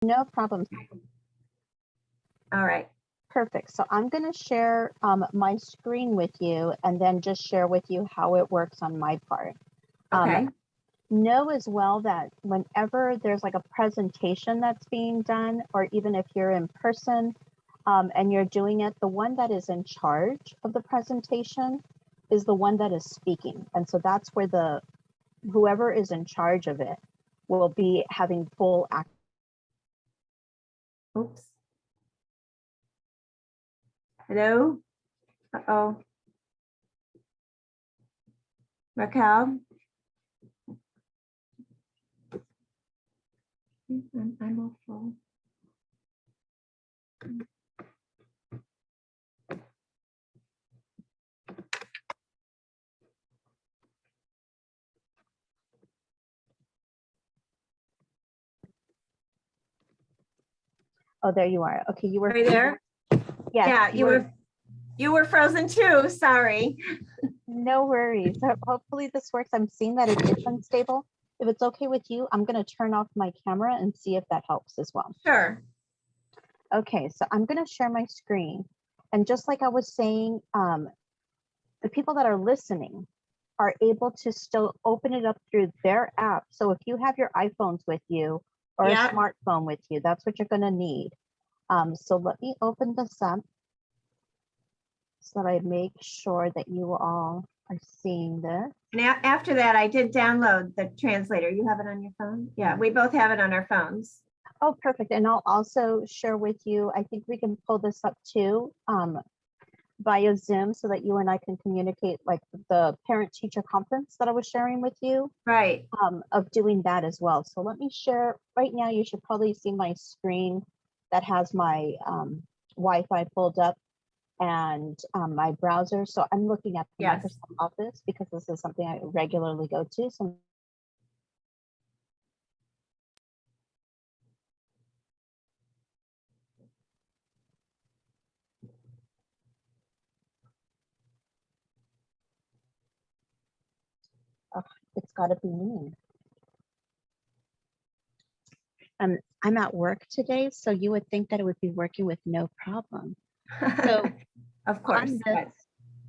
No problem. All right. Perfect. So I'm going to share my screen with you and then just share with you how it works on my part. Okay. Know as well that whenever there's like a presentation that's being done, or even if you're in person and you're doing it, the one that is in charge of the presentation is the one that is speaking. And so that's where whoever is in charge of it will be having full access. Oops. Hello? Uh-oh. Raquel? I'm all full. Oh, there you are. Okay, you were Are you there? Yes, Yeah, you were frozen too. Sorry. no worries. Hopefully this works. I'm seeing that it is unstable. If it's okay with you, I'm going to turn off my camera and see if that helps as well. Sure. Okay, so I'm going to share my screen. And just like I was saying, the people that are listening are able to still open it up through their app. So if you have your iPhones with you or Yeah. a smartphone with you, that's what you're going to need. So let me open this up so that I make sure that you all are seeing this. And after that, I did download the translator. You have it on your phone? Yeah, we both have it on our phones. Oh, perfect. And I'll also share with you, I think we can pull this up too via Zoom so that you and I can communicate, like the parent-teacher conference that I was sharing with you. Right. Of doing that as well. So let me share right now. You should probably see my screen that has my Wi-Fi pulled up and my browser. So I'm looking at the Yes. Microsoft Office because this is something I regularly go to. So it's got to be me. I'm at work today, so you would think that it would be working with no problem. So of course. on this,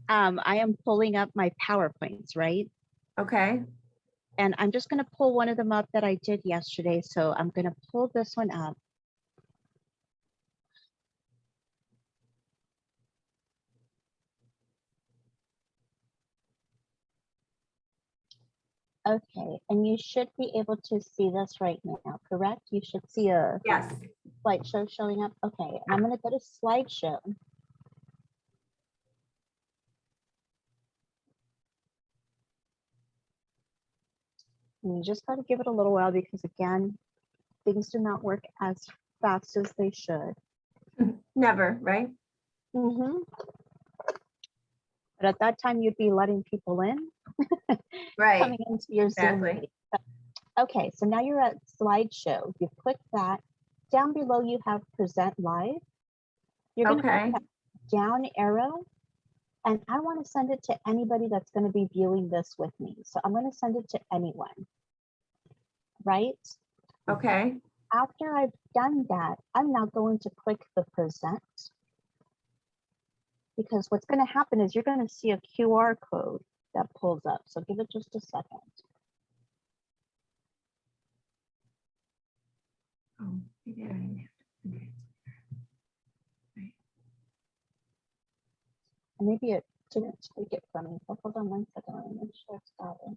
I am pulling up my PowerPoints, right? Okay. And I'm just going to pull one of them up that I did yesterday. So I'm going to pull this one up. Okay, and you should be able to see this right now, correct? You should see a Yes. slideshow showing up. Okay, and I'm going to go to slideshow. And you just got to give it a little while because again, things do not work as fast as they should. Never, right? Mm-hmm. But at that time, you'd be letting people in. Right. Coming into your Zoom Exactly. meeting. Okay, so now you're at slideshow. You click that. Down below, you have present live. You're going to click that down arrow. And I want to send it to anybody that's going to be viewing this with me. So I'm going to send it to anyone, right? Okay. After I've done that, I'm now going to click the present. Because what's going to happen is you're going to see a QR code that pulls up. So give it just a second. Oh, maybe I didn't have to. Okay. Right. And maybe it didn't take it from me. So hold on one second. Let me make sure it's got it.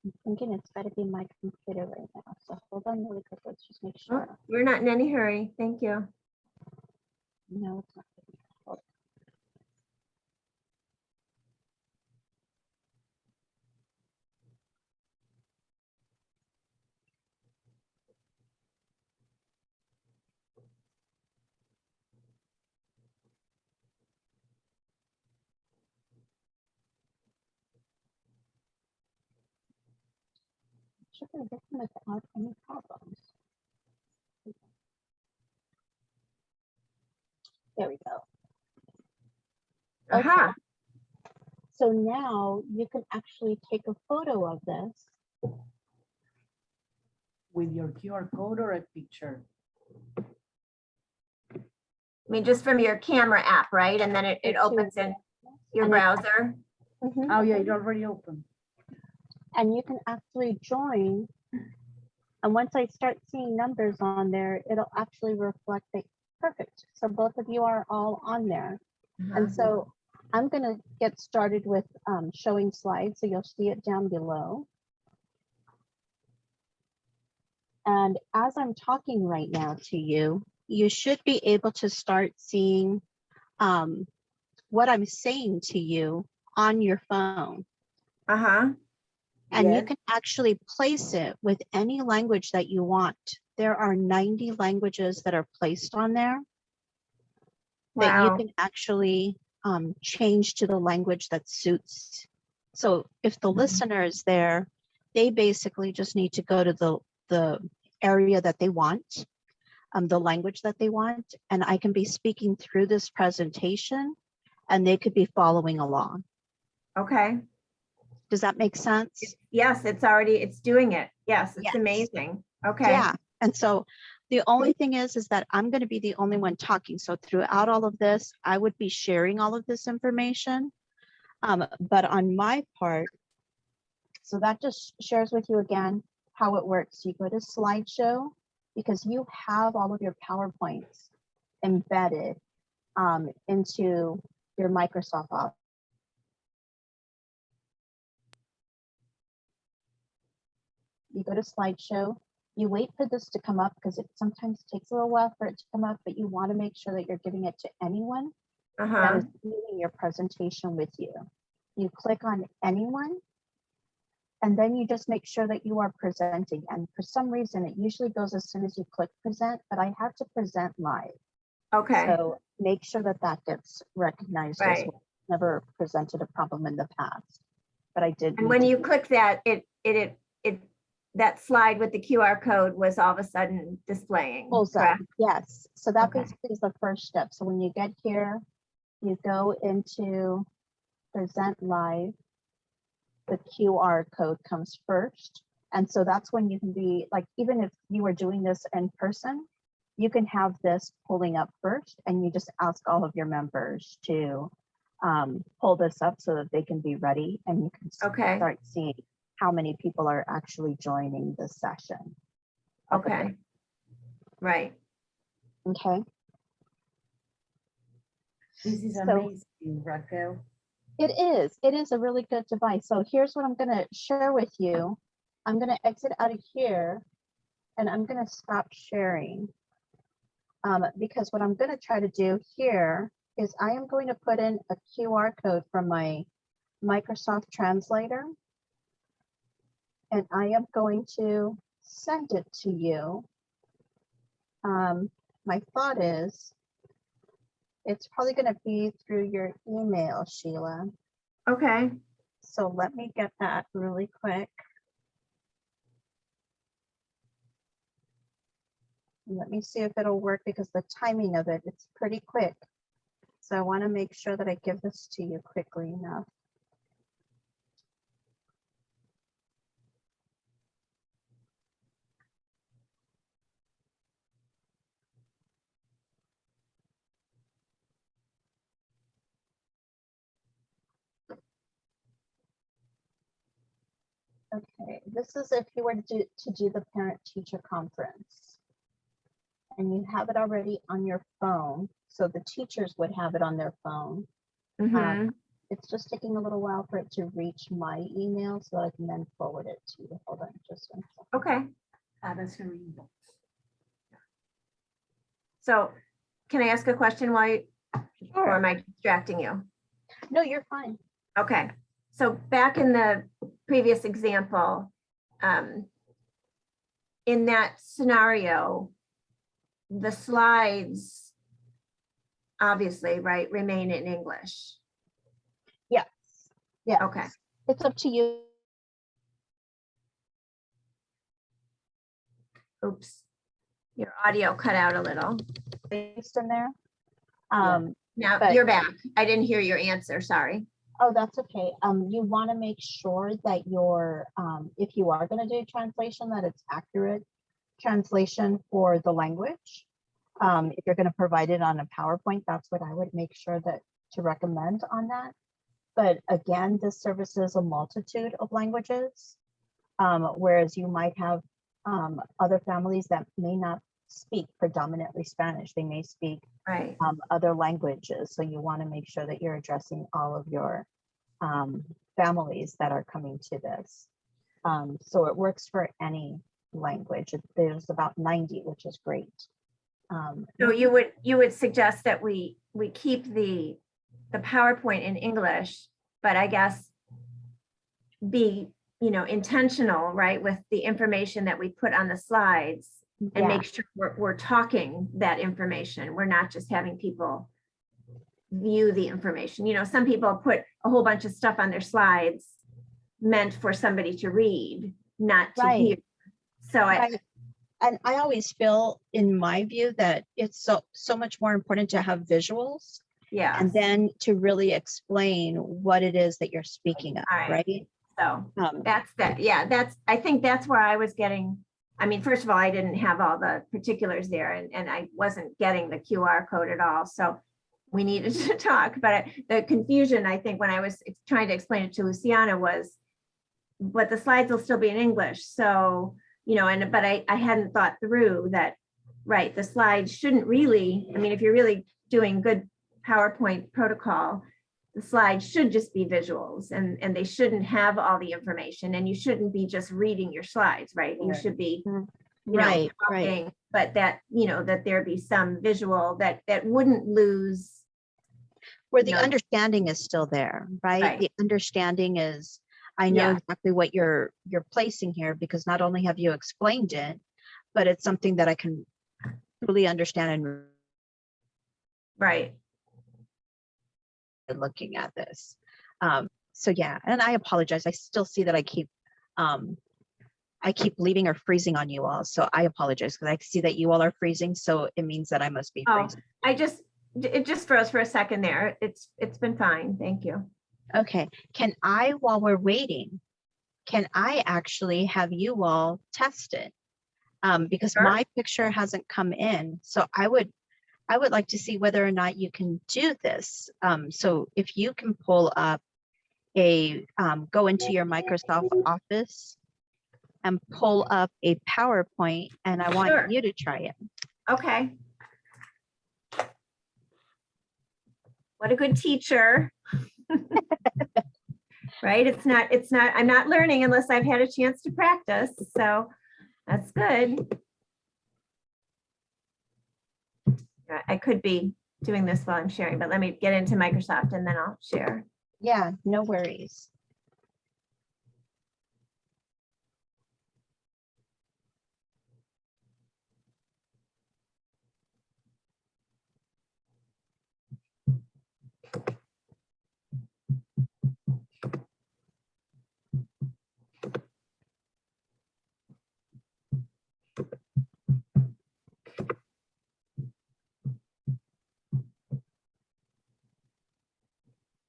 I'm thinking it's got to be my computer right now. So hold on really quick. Let's just make Oh, sure. we're not in any hurry. Thank you. No, it's not. Hold should be working without any problems. There we go. Okay. Aha. So now you can actually take a photo of this. With your QR code or a picture? I mean, just from your camera app, right? And then it Into- opens in your And it- browser. Mhm. Oh yeah, it already opened. And you can actually join. And once I start seeing numbers on there, it'll actually reflect it. Perfect. So both of you are all on there. And so I'm going to get started with showing slides. So you'll see it down below. And as I'm talking right now to you, you should be able to start seeing what I'm saying to you on your phone. Uh-huh. And you Yes. can actually place it with any language that you want. There are 90 languages that are placed on there that you Wow. can actually change to the language that suits. So if the Mhm. listener is there, they basically just need to go to the area that they want, the language that they want, and I can be speaking through this presentation and they could be following along. Okay. Does that make sense? Yes, it's doing it. Yes, it's Yes. amazing. Okay. Yeah. And so the only thing is that I'm going to be the only one talking. So throughout all of this, I would be sharing all of this information. But on my part, so that just shares with you again how it works. You go to slideshow because you have all of your PowerPoints embedded into your Microsoft Office. You go to slideshow, you wait for this to come up because it sometimes takes a little while for it to come up, but you want to make sure that you're giving it to anyone that Uh-huh. is viewing your presentation with you. You click on anyone, and then you just make sure that you are presenting. And for some reason, it usually goes as soon as you click present, but I have to present live. Okay. So make sure that that gets recognized as Right. well. Never presented a problem in the past, but I did. And need when to you do- click that, it that slide with the QR code was all of a sudden displaying. pulls up, Correct? yes. So that Okay. basically is the first step. So when you get here, you go into present live. The QR code comes first. And so that's when you can be like, even if you were doing this in person, you can have this pulling up first and you just ask all of your members to pull this up so that they can be ready and you can Okay. start seeing how many people are actually joining the session. up at Okay. Right. the- Okay. This is So- amazing, Raquel. It is a really good device. So here's what I'm gonna share with you. I'm gonna exit out of here and I'm gonna stop sharing. Because what I'm gonna try to do here is I am going to put in a QR code from my Microsoft Translator. And I am going to send it to you. My thought is, it's probably gonna be through your email, Sheila. Okay. So let me get that really quick. Let me see if it'll work because the timing of it, it's pretty quick. So I want to make sure that I give this to you quickly enough. Okay, this is if you were to do the parent-teacher conference. And you have it already on your phone, so the teachers would have it on their phone. Mhm. It's just taking a little while for it to reach my email so I can then forward it to you. Hold on just one second. Okay. That's her inbox. So can I ask a question while you, or Sure. am I distracting you? No, you're fine. Okay. So back in the previous example, in that scenario, the slides obviously, right, remain in English. Yes. Yeah. Okay. It's up to you. Oops. Your audio cut out a little. Based in there. Now But- you're back. I didn't hear your answer. Sorry. Oh, that's okay. You want to make sure that your, if you are going to do translation, that it's accurate translation for the language. If you're going to provide it on a PowerPoint, that's what I would make sure that to recommend on that. But again, this service is a multitude of languages, whereas you might have other families that may not speak predominantly Spanish. They may speak Right. other languages. So you want to make sure that you're addressing all of your families that are coming to this. So it works for any language. There's about 90, which is great. So you would suggest that we keep the PowerPoint in English, but I guess be, intentional, right, with the information that we put on the slides and Yeah. make sure we're talking that information. We're not just having people view the information. Some people put a whole bunch of stuff on their slides meant for somebody to read, not to Right. hear. So Right. And I always feel, in my view, that it's so much more important to have visuals yeah. and then to really explain what it is that you're speaking of, All right. right? So Um, I think that's where I was getting. I mean, first of all, I didn't have all the particulars there and I wasn't getting the QR code at all. So we needed to talk, but the confusion, I think, when I was trying to explain it to Luciana was, but the slides will still be in English. So, but I hadn't thought through that, right, the slides shouldn't really, I mean, if you're really doing good PowerPoint protocol, the slides should just be visuals and they shouldn't have all the information and you shouldn't be just reading your slides, right? You should be, right, talking, but that, that there be some visual that wouldn't lose. where the No. understanding is still there, right? Right. The understanding is, I know Yeah. exactly what you're placing here, because not only have you explained it, but it's something that I can truly understand Right. and looking at this. So yeah, and I apologize. I still see that I keep leaving or freezing on you all. So I apologize because I see that you all are freezing. So it means that I must be Oh, freezing. it just froze for a second there. It's been fine. Thank you. Okay. Can I, while we're waiting, can I actually have you all test it? Because Sure. my picture hasn't come in. So I would like to see whether or not you can do this. So if you can pull up go into your Microsoft Office and pull up a PowerPoint, and I want Sure. you to try it. Okay. What a good teacher. Right? It's not, I'm not learning unless I've had a chance to practice. So that's good. I could be doing this while I'm sharing, but let me get into Microsoft and then I'll share. Yeah, no worries.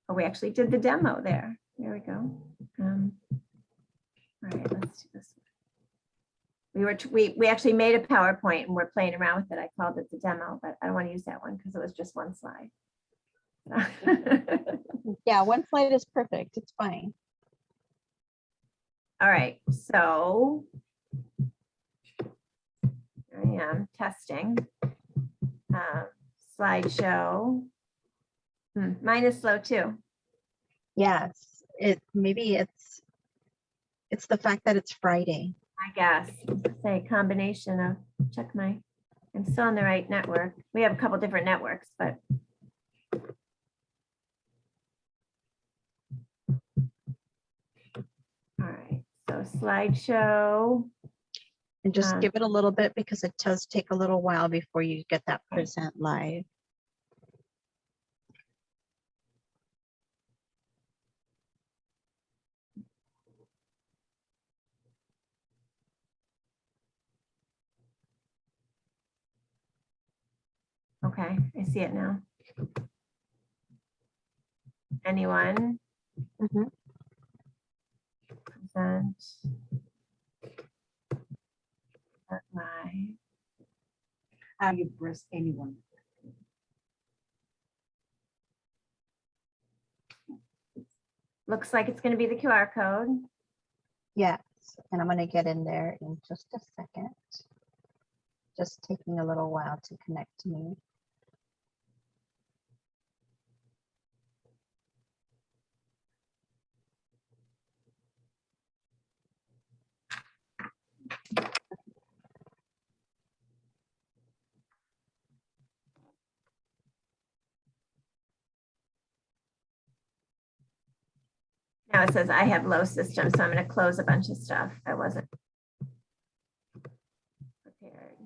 Oh, we actually did the demo there. There we go. All right, let's do this one. We actually made a PowerPoint and we're playing around with it. I called it the demo, but I don't want to use that one because it was just one slide. Yeah, one slide is perfect. It's fine. All right, so I am testing slideshow. Mine is slow too. Yes, maybe it's the fact that it's Friday. I guess. Say combination of I'm still on the right network. We have a couple different networks, but. All right, so slideshow. And just Um, give it a little bit because it does take a little while before you get that present live. Okay, I see it now. Anyone? Mhm. Present. Live. You press anyone. Looks like it's going to be the QR code. Yes, and I'm gonna get in there in just a second. Just taking a little while to connect to me. Now it says I have low system, so I'm going to close a bunch of stuff. I wasn't prepared.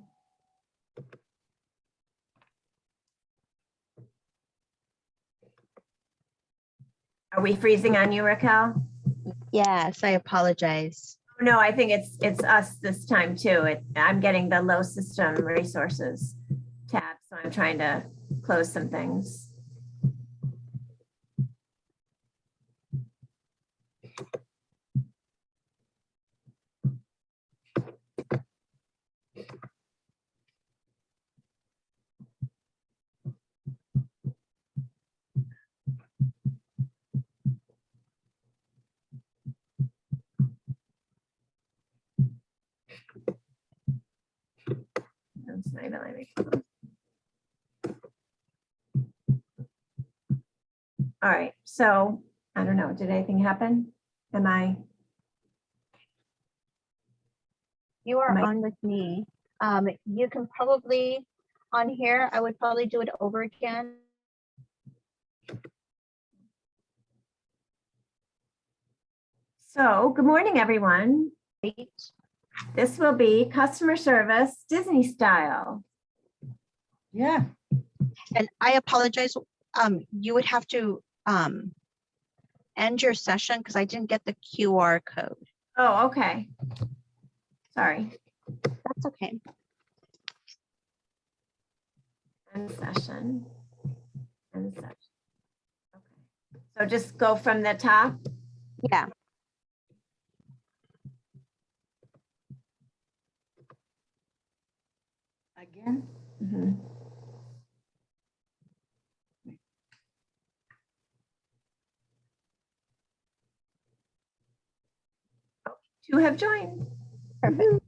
Are we freezing on you, Raquel? Yes, I apologize. No, I think it's us this time too. I'm getting the low system resources tab, so I'm trying to close some things. It's not even letting me close. All right, so I don't know, did anything happen? Am I? You are Am I- on with me. You can probably, on here, I would probably do it over again. So, good morning, everyone. Right? This will be customer service Disney style. Yeah. And I apologize, you would have to end your session because I didn't get the QR code. Oh, okay. Sorry. That's okay. End session. End session. Okay. So just go from the top. Yeah. Again. Mhm. Oh, two have joined. Perfect.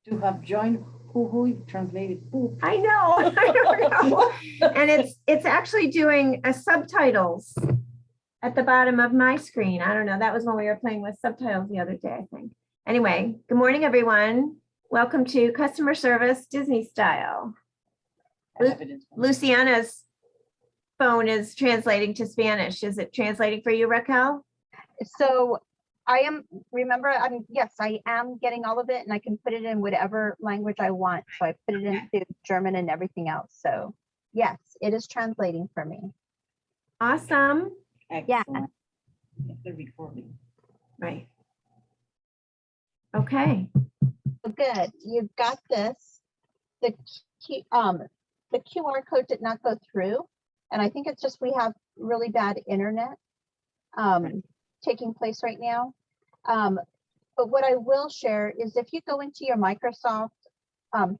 To have joined who translated who. I know. I don't know. And it's actually doing a subtitles at the bottom of my screen. I don't know. That was when we were playing with subtitles the other day, I think. Anyway, good morning, everyone. Welcome to customer service Disney style. Luciana's phone is translating to Spanish. Is it translating for you, Raquel? So remember, yes, I am getting all of it and I can put it in whatever language I want. So I put it into German and everything else. So yes, it is translating for me. Awesome. Yeah. Excellent. The recording. Right. Okay. Good. You've got this. The QR code did not go through. And I think it's just we have really bad internet taking place right now. But what I will share is if you go into your Microsoft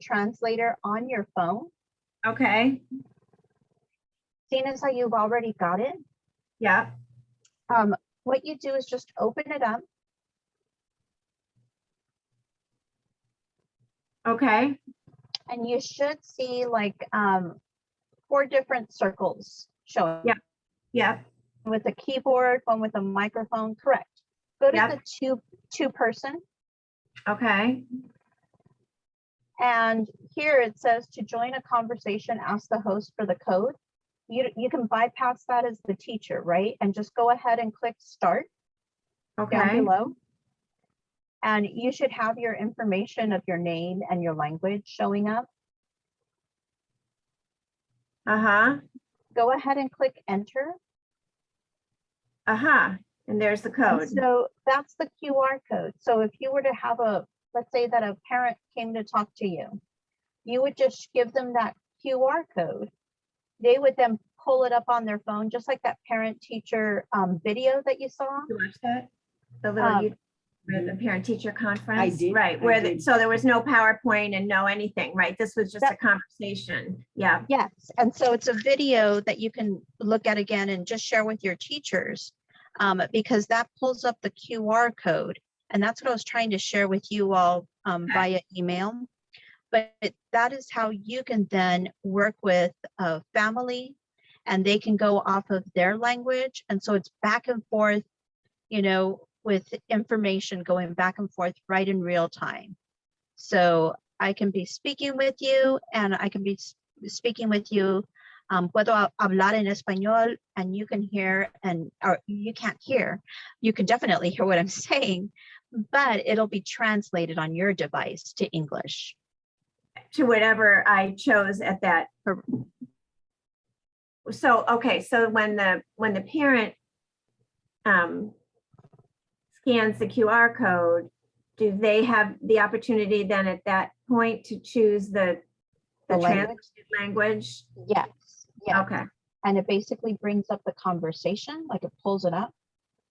Translator on your phone, Okay. seeing as how you've already got it, Yeah. what you do is just open it up. Okay. And you should see like 4 different circles showing. Yeah. Yeah. With a keyboard, one with a microphone, correct. Go to Yep. the two person, Okay. and here it says to join a conversation, ask the host for the code. You can bypass that as the teacher, right? And just go ahead and click start down Okay. below. And you should have your information of your name and your language showing up. Uh-huh. Go ahead and click enter. Uh-huh. And there's the And code. so that's the QR code. So if you were to have let's say that a parent came to talk to you. You would just give them that QR code. They would then pull it up on their phone, just like that parent teacher video that you saw. You watch that? The little Um, where the parent teacher conference? did, Right, I where did. so there was no PowerPoint and no anything, right? This was just That- a conversation. Yeah. Yes, and so it's a video that you can look at again and just share with your teachers, because that pulls up the QR code. And that's what I was trying to share with you all via email. But that is how you can then work with a family, and they can go off of their language. And so it's back and forth, you know, with information going back and forth right in real time. So I can be speaking with you, and I can be speaking with you. Puedo hablar en español, and you can hear, or you can't hear. You can definitely hear what I'm saying, but it'll be translated on your device to English. To whatever I chose at that. So, okay, so when the parent scans the QR code, do they have the opportunity then at that point to choose the translated language? Yes. Yeah. Okay, And it basically brings up the conversation, like it pulls it up.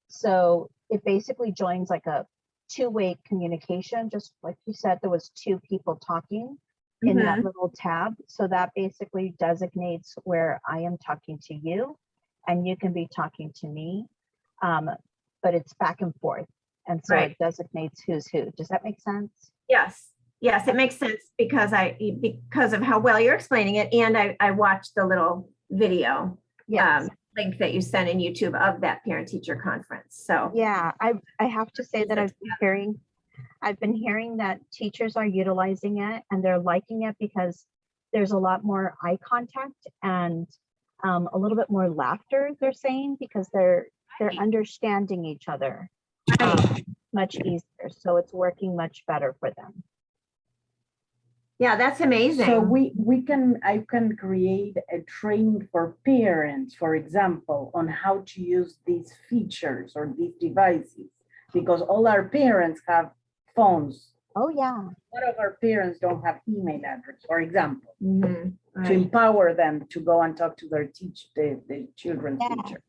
So it basically joins like a two-way communication, just like you said, there was two people talking in that little tab. So that basically designates where I am talking to you and you can be talking to me. But it's back and forth. And so Right. it designates who's who. Does that make sense? yes, it makes sense because of how well you're explaining it, and I watched the little video Yes. link that you sent in YouTube of that parent-teacher conference, so. Yeah, I have to say that I've been hearing that teachers are utilizing it and they're liking it because there's a lot more eye contact and a little bit more laughter, they're saying, because they're understanding each other much easier. So it's working much better for them. Yeah, that's amazing. So I can create a training for parents, for example, on how to use these features or these devices, because all our parents have phones. Oh yeah. A lot of our parents don't have email address, for example, Mhm, to right. empower them to go and talk to their the children's Yeah. teacher.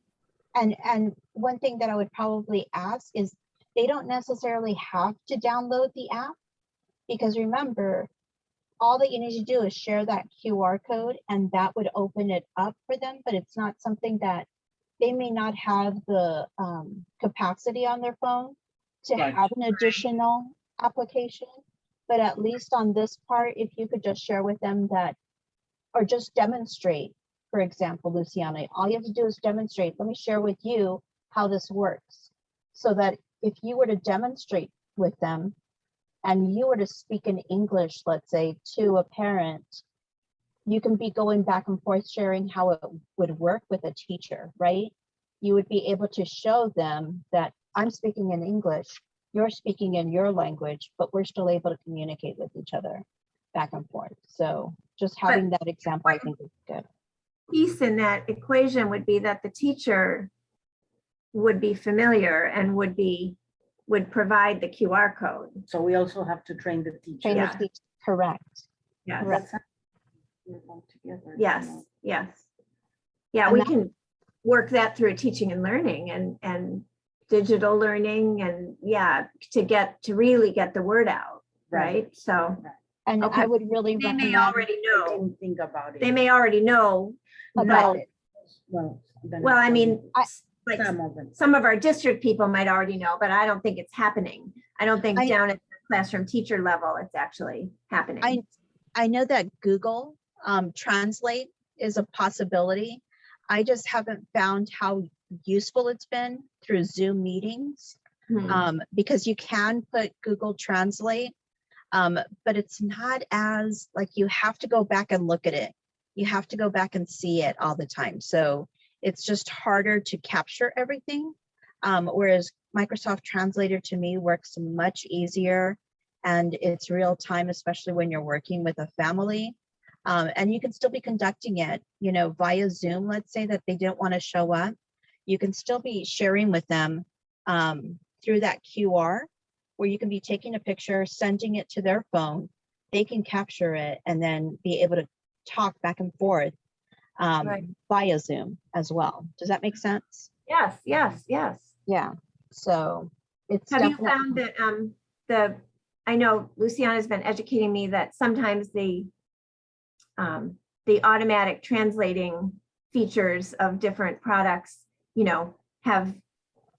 And one thing that I would probably ask is they don't necessarily have to download the app, because remember, all that you need to do is share that QR code and that would open it up for them, but it's not something that they may not have the capacity on their phone to Right. have an additional application. But at least on this part, if you could just share with them that, or just demonstrate, for example, Luciana, all you have to do is demonstrate. Let me share with you how this works, so that if you were to demonstrate with them and you were to speak in English, let's say, to a parent, you can be going back and forth sharing how it would work with a teacher, right? You would be able to show them that I'm speaking in English, you're speaking in your language, but we're still able to communicate with each other back and forth. So just having that example, I think is good. Piece in that equation would be that the teacher would be familiar and would provide the QR code. So we also have to train the teacher. Train the Yeah. teacher, correct. Yes, Correct. We're all together, yes, you know. yes. Yeah, And we that- can work that through teaching and learning and digital learning, and to really get the word out, right? So And Okay. I would really they may recommend already I know, didn't think about it. they may already know, about but, it. well, I mean, like Some of them. some of our district people might already know, but I don't think it's happening. I don't think I- down at the classroom teacher level, it's actually happening. I know that Google Translate is a possibility. I just haven't found how useful it's been through Zoom meetings, Hmm. because you can put Google Translate, but it's not as, like, you have to go back and look at it. You have to go back and see it all the time. So it's just harder to capture everything. Whereas Microsoft Translator to me works much easier, and it's real time, especially when you're working with a family. And you can still be conducting it, you know, via Zoom. Let's say that they didn't want to show up. You can still be sharing with them through that QR. where you can be taking a picture, sending it to their phone. They can capture it and then be able to talk back and forth Right. via Zoom as well. Does that make sense? Yes, yes, yes. Yeah. So it's Have you definitely. found that I know Luciana's been educating me that sometimes the automatic translating features of different products, you know, have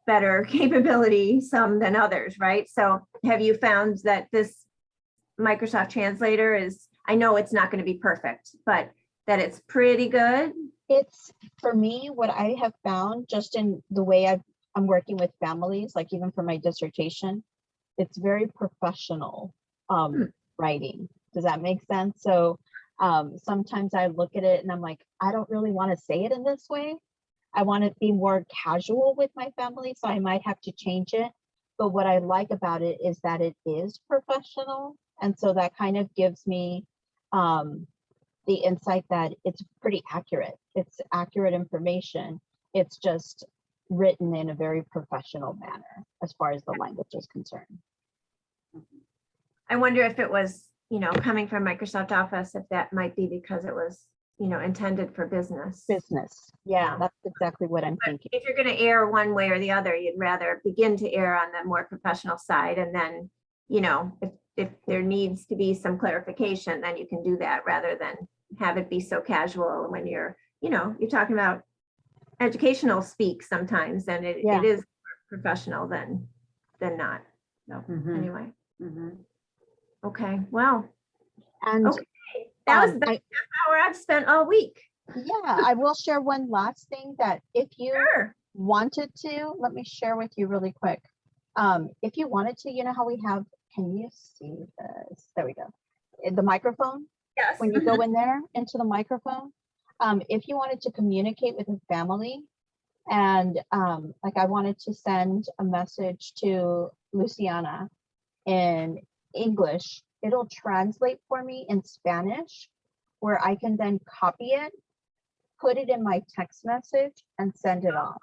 better capability some than others, right? So have you found that this Microsoft Translator is, I know it's not going to be perfect, but that it's pretty good? It's, for me, what I have found just in the way I'm working with families, like even for my dissertation, it's very professional writing. Does that make sense? So sometimes I look at it and I'm like, I don't really want to say it in this way. I want to be more casual with my family, so I might have to change it. But what I like about it is that it is professional. And so that kind of gives me the insight that it's pretty accurate. It's accurate information. It's just written in a very professional manner as far as the language is concerned. I wonder if it was, you know, coming from Microsoft Office, if that might be because it was, you know, intended for business. Business. Yeah, that's exactly what I'm thinking. If you're going to err one way or the other, you'd rather begin to err on the more professional side. And then, you know, if there needs to be some clarification, then you can do that rather than have it be so casual when you're, you know, you're talking about educational speak sometimes, and it is more professional than not. So anyway. Okay, well, And okay. That was the best half hour I've spent all week. yeah, I will share one last thing that if you Sure. wanted to, let me share with you really quick. If you wanted to, you know how we have, can you see this? There we go. The microphone, Yes. when you go in there into the microphone, if you wanted to communicate with a family and like I wanted to send a message to Luciana in English, it'll translate for me in Spanish, where I can then copy it, put it in my text message and send it off.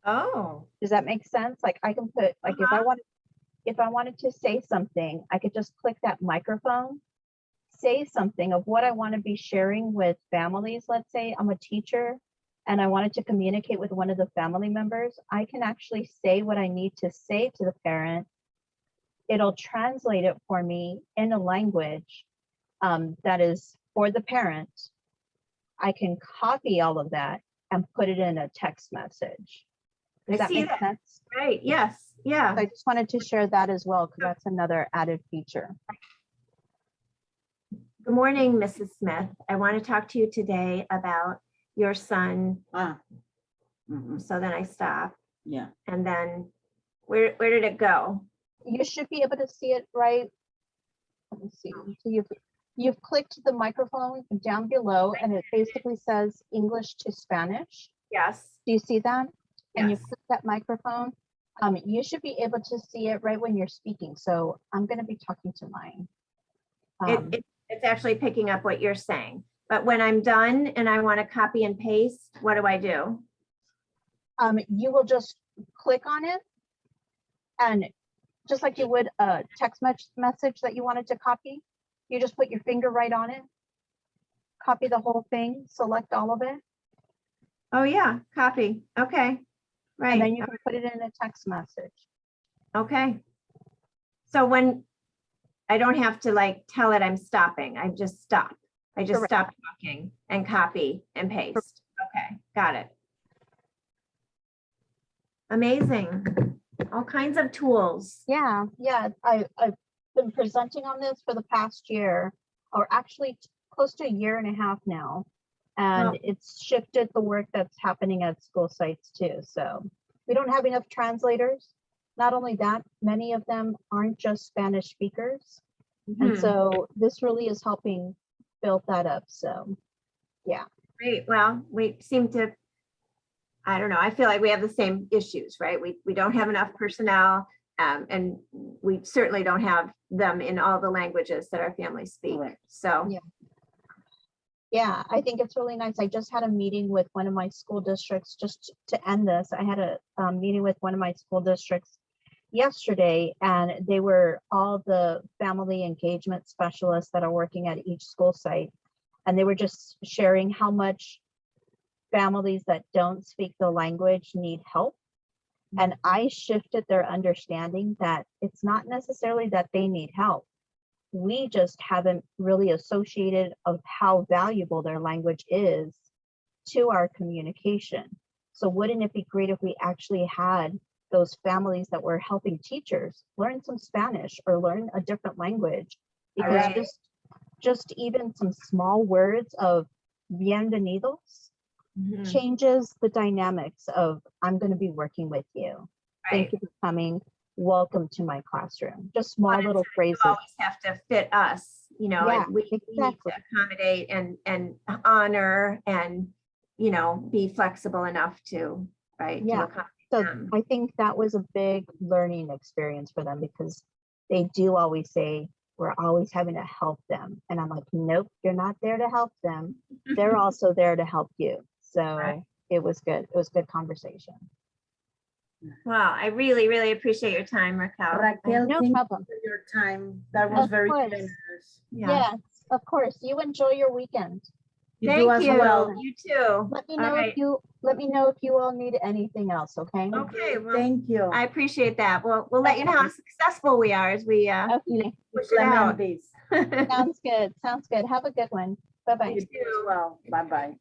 Oh. Does that make sense? Like I can put, like if I wanted to say something, I could just click that microphone, say something of what I want to be sharing with families. Let's say I'm a teacher and I wanted to communicate with one of the family members. I can actually say what I need to say to the parent. It'll translate it for me in a language that is for the parent. I can copy all of that and put it in a text message. Does that make sense? Right. Yes. Yeah. So I just wanted to share that as well, because that's another added feature. Good morning, Mrs. Smith. I want to talk to you today about your son. So then I stop. Yeah. And then where did it go? You should be able to see it right. Let me see. So you've clicked the microphone down below and it basically says English to Spanish. Yes. Do you see that? And you Yes. click that microphone. You should be able to see it right when you're speaking. So I'm going to be talking to mine. It's actually picking up what you're saying. But when I'm done and I want to copy and paste, what do I do? You will just click on it, and just like you would a text message that you wanted to copy, you just put your finger right on it, copy the whole thing, select all of it. Oh yeah, copy. Okay. Right. And then you can put it in a text message. Okay. So when I don't have to like tell it I'm stopping, I just stop. I just stop talking and copy and paste. Okay, got it. Amazing. All kinds of tools. Yeah, I've been presenting on this for the past year, or actually close to a year and a half now. And it's shifted the work that's happening at school sites too. So we don't have enough translators. Not only that, many of them aren't just Spanish speakers. And so this really is helping build that up. So yeah. Great. Well, we seem to, I don't know, I feel like we have the same issues, right? We don't have enough personnel, and we certainly don't have them in all the languages that our families speak. So yeah, I think it's really nice. I just had a meeting with one of my school districts just to end this. I had a meeting with one of my school districts yesterday, and they were all the family engagement specialists that are working at each school site. And they were just sharing how much families that don't speak the language need help. And I shifted their understanding that it's not necessarily that they need help. We just haven't really associated of how valuable their language is to our communication. So wouldn't it be great if we actually had those families that were helping teachers learn some Spanish or learn a different language? Because Right. just even some small words of bienvenidos Mhm. changes the dynamics of I'm going to be working with you. Thank Right. you for coming. Welcome to my classroom. Just small But little You phrases. always have to fit us, Yeah, and we need exactly. to accommodate and honor and, be flexible enough to, right, to Yeah. accommodate So them. I think that was a big learning experience for them, because they do always say, we're always having to help them. And I'm like, nope, you're not there to help them. They're also there to help you. So Right. it was good. It was good conversation. Well, I really, really appreciate your time, Raquel. Raquel, No thank you problem. for your time. That was Of very course. generous. Yeah. Yes, of course. You enjoy your weekend. You do Thank as you. well. You too. Let me All know right. if you all need anything else, okay? Okay. Well, Thank you. I appreciate that. We'll let you know how successful we are as we Okay, push it out. Implement this. sounds good. Sounds good. Have a good one. Bye-bye. You do as well. Bye-bye.